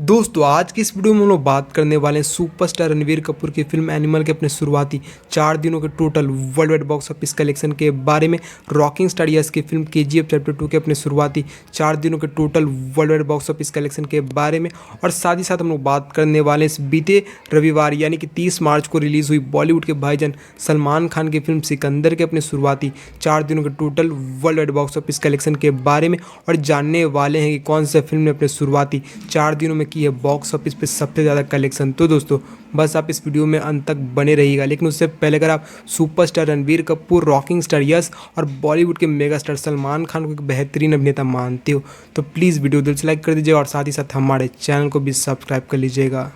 दोस्तों आज की इस वीडियो में हम लोग बात करने वाले हैं सुपरस्टार रणवीर कपूर की फिल्म एनिमल के अपने शुरुआती 4 दिनों के total world wide box office collection के बारे में, रॉकिंग स्टार यस की फिल्म केजीएफ चैप्टर 2 के अपने शुरुआती 4 दिनों के total world wide box office collection के बारे में, और साथ ही साथ हम लोग बात करने वाले हैं इस बीते रविवार यानी कि 30 मार्च को रिलीज़ हुई बॉलीवुड के भाईजान सलमान खान की फिल्म सिकंदर के अपने शुरुआती 4 दिनों के total world wide box office collection के बारे में, और जानने वाले हैं कि कौन सा फिल्म ने अपने शुरुआती 4 दिनों में की है बॉक्स ऑफिस पे सबसे ज़्यादा कलेक्शन। तो दोस्तों बस आप इस वीडियो में अंत तक बने रहिएगा, लेकिन उससे पहले अगर आप superstar Ranveer Kapoor, rocking star yes और बॉलीवुड के मेगा स्टार सलमान खान को एक बेहतरीन अभिनेता मानते हो तो प्लीज़ वीडियो दिल से लाइक कर दीजिएगा और साथ ही साथ हमारे चैनल को भी सब्सक्राइब कर लीजिएगा।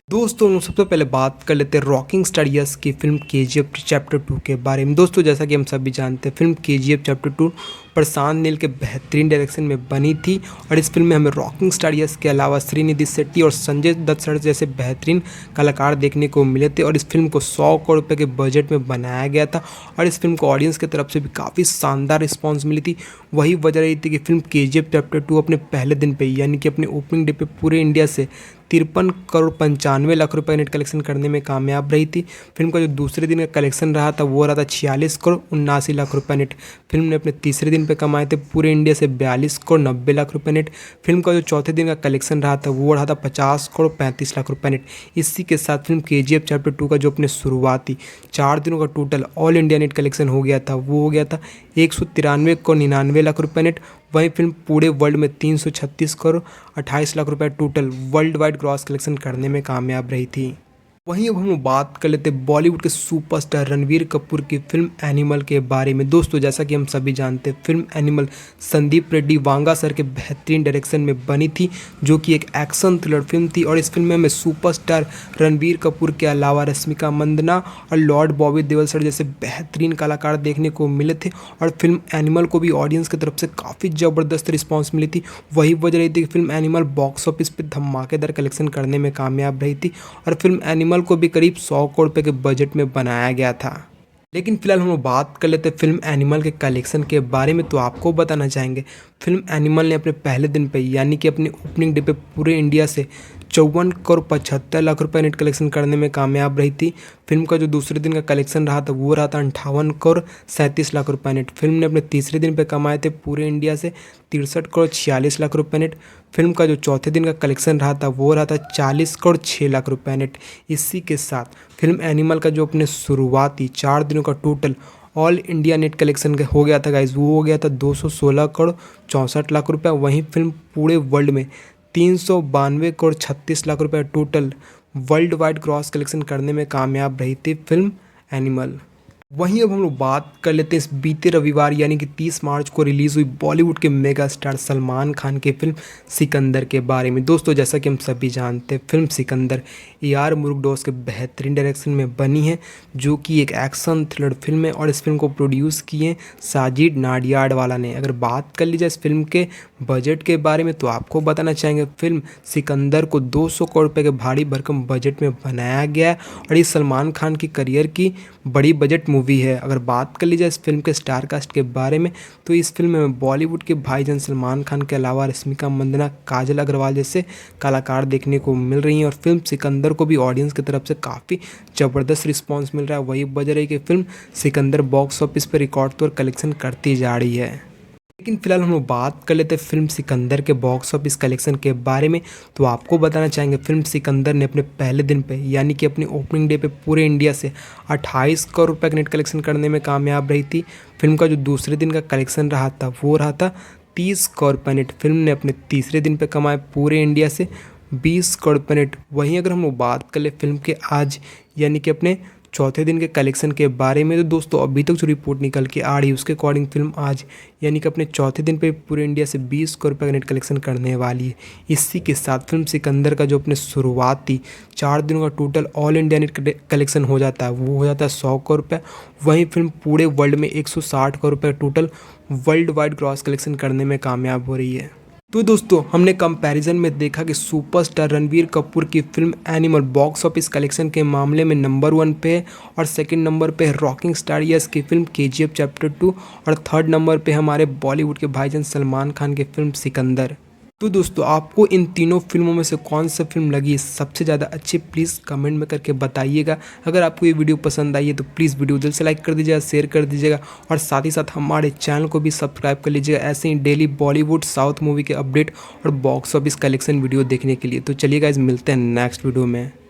दोस्तों सबसे पहले बात कर लेते हैं रॉकिंग स्टार यस की फिल्म केजीएफ चैप्टर 2 के बारे में। दोस्तों जैसा कि हम सभी जानते हैं film KGF chapter 2 Prashanth Neel के बेहतरीन डायरेक्शन में बनी थी, और इस फिल्म में हमें रॉकिंग स्टार यस के अलावा श्रीनिधि शेट्टी और संजय दत्त सर जैसे बेहतरीन कलाकार देखने को मिले थे, और इस फिल्म को 100 करोड़ रुपये के बजट में बनाया गया था, और इस फिल्म को ऑडियंस की तरफ से भी काफ़ी शानदार रिस्पॉन्स मिली थी। वही वजह रही थी कि फिल्म केजीएफ चैप्टर 2 अपने पहले दिन पे यानी कि अपने ओपनिंग डे पे पूरे इंडिया से 53 करोड़ 95 लाख रुपए नेट कलेक्शन करने में कामयाब रही थी। फिल्म का जो दूसरे दिन का कलेक्शन रहा था वो रहा था 46 करोड़ 79 लाख रुपए नेट। फिल्म ने अपने तीसरे दिन पे कमाए थे पूरे इंडिया से 42 करोड़ 90 लाख रुपए नेट। फिल्म का जो चौथे दिन का कलेक्शन रहा था वो रहा था 50 करोड़ 35 लाख रुपए नेट। इसी के साथ फिल्म केजीएफ चैप्टर 2 का जो अपने शुरुआती 4 दिनों का total all India net collection हो गया था वो हो गया था 193 करोड़ 99 लाख रुपए नेट। वहीं फिल्म पूरे वर्ल्ड में 336 करोड़ 28 लाख रुपए total world wide gross collection करने में कामयाब रही थी। वहीं अब हम बात कर लेते हैं बॉलीवुड के सुपरस्टार रणवीर कपूर की फिल्म एनिमल के बारे में। दोस्तों जैसा कि हम सभी जानते हैं film animal Sandeep Reddy Vanga sir के बेहतरीन डायरेक्शन में बनी थी, जो कि एक एक्शन थ्रिलर फिल्म थी, और इस फिल्म में हमें सुपरस्टार रणवीर कपूर के अलावा रश्मिका मंदाना और लॉर्ड बॉबी देओल सर जैसे बेहतरीन कलाकार देखने को मिले थे, और फिल्म एनिमल को भी ऑडियंस की तरफ से काफ़ी ज़बरदस्त रिस्पॉन्स मिली थी। वही वजह रही थी कि फिल्म एनिमल बॉक्स ऑफिस पर धमाकेदार कलेक्शन करने में कामयाब रही थी, और फिल्म एनिमल को भी करीब 100 करोड़ रुपए के बजट में बनाया गया था। लेकिन फिलहाल हम लोग बात कर लेते हैं फिल्म एनिमल के कलेक्शन के बारे में। तो आपको बताना चाहेंगे फिल्म एनिमल ने अपने पहले दिन पे यानी कि अपने ओपनिंग डे पे पूरे इंडिया से 54 करोड़ 75 लाख रुपए नेट कलेक्शन करने में कामयाब रही थी। फिल्म का जो दूसरे दिन का कलेक्शन रहा था वो रहा था 58 करोड़ 37 लाख रुपए नेट। फिल्म ने अपने तीसरे दिन पे कमाए थे पूरे इंडिया से 63 करोड़ 46 लाख रुपए नेट। फिल्म का जो चौथे दिन का कलेक्शन रहा था वो रहा था 40 करोड़ 6 लाख रुपए नेट। इसी के साथ फिल्म एनिमल का जो अपने शुरुआती 4 दिनों का total all India net collection हो गया था गाइज, वो हो गया था 216 करोड़ 64 लाख रुपए। वहीं फिल्म पूरे वर्ल्ड में 392 करोड़ 36 लाख रुपए total world wide gross collection करने में कामयाब रही थी फिल्म एनिमल। वहीं अब हम लोग बात कर लेते हैं इस बीते रविवार यानी कि 30 मार्च को रिलीज़ हुई बॉलीवुड के मेगा स्टार सलमान खान की फिल्म सिकंदर के बारे में। दोस्तों जैसा कि हम सभी जानते हैं फिल्म सिकंदर AR मुरुगदोस के बेहतरीन डायरेक्शन में बनी है, जो कि एक एक्शन थ्रिलर फिल्म है, और इस फिल्म को प्रोड्यूस किए साजिद नाडियाडवाला ने। अगर बात कर ली जाए इस फिल्म के बजट के बारे में तो आपको बताना चाहेंगे फिल्म सिकंदर को 200 करोड़ रुपये के भारी भरकम बजट में बनाया गया है, और ये सलमान खान की करियर की बड़ी बजट मूवी है। अगर बात कर ली जाए इस फिल्म के स्टार कास्ट के बारे में तो इस फिल्म में बॉलीवुड के भाईजान सलमान खान के अलावा रश्मिका मंदाना, काजल अग्रवाल जैसे कलाकार देखने को मिल रही हैं, और फिल्म सिकंदर को भी ऑडियंस की तरफ से काफ़ी ज़बरदस्त रिस्पांस मिल रहा है। वही वजह रही कि फिल्म सिकंदर बॉक्स ऑफिस पर रिकॉर्ड तोड़ कलेक्शन करती जा रही है। लेकिन फिलहाल हम लोग बात कर लेते हैं फिल्म सिकंदर के बॉक्स ऑफिस कलेक्शन के बारे में। तो आपको बताना चाहेंगे फिल्म सिकंदर ने अपने पहले दिन पे यानी कि अपने ओपनिंग डे पे पूरे इंडिया से 28 करोड़ रुपए का नेट कलेक्शन करने में कामयाब रही थी। फिल्म का जो दूसरे दिन का कलेक्शन रहा था वो रहा था 30 करोड़ रुपए नेट। फिल्म ने अपने तीसरे दिन पे कमाए पूरे इंडिया से 20 करोड़ रुपए नेट। वहीं अगर हम लोग बात कर ले फिल्म के आज यानी कि अपने चौथे दिन के कलेक्शन के बारे में, तो दोस्तों अभी तक जो रिपोर्ट निकल के आ रही है उसके अकॉर्डिंग फिल्म आज यानी कि अपने चौथे दिन पे पूरे इंडिया से 20 करोड़ रुपये का नेट कलेक्शन करने वाली है। इसी के साथ फिल्म सिकंदर का जो अपने शुरुआती 4 दिनों का total all India net collection हो जाता है वो हो जाता है 100 करोड़ रुपये। वहीं फिल्म पूरे वर्ल्ड में 160 करोड़ रुपये total world wide gross collection करने में कामयाब हो रही है। तो दोस्तों हमने कंपैरिजन में देखा कि सुपरस्टार रणवीर कपूर की film animal box office collection के मामले में नंबर 1 पे है, और सेकंड नंबर पे है रॉकिंग स्टार यस की फिल्म केजीएफ चैप्टर 2, और थर्ड नंबर पे हमारे बॉलीवुड के भाईजान सलमान खान की फिल्म सिकंदर। तो दोस्तों आपको इन तीनों फिल्मों में से कौन सा फिल्म लगी सबसे ज़्यादा अच्छी, प्लीज़ कमेंट में करके बताइएगा। अगर आपको ये वीडियो पसंद आई है तो प्लीज़ वीडियो दिल से लाइक कर दीजिएगा, शेयर कर दीजिएगा और साथ ही साथ हमारे चैनल को भी सब्सक्राइब कर लीजिएगा ऐसे ही डेली बॉलीवुड साउथ मूवी के अपडेट और बॉक्स ऑफिस कलेक्शन वीडियो देखने के लिए। तो चलिए गाइस, मिलते हैं नेक्स्ट वीडियो में।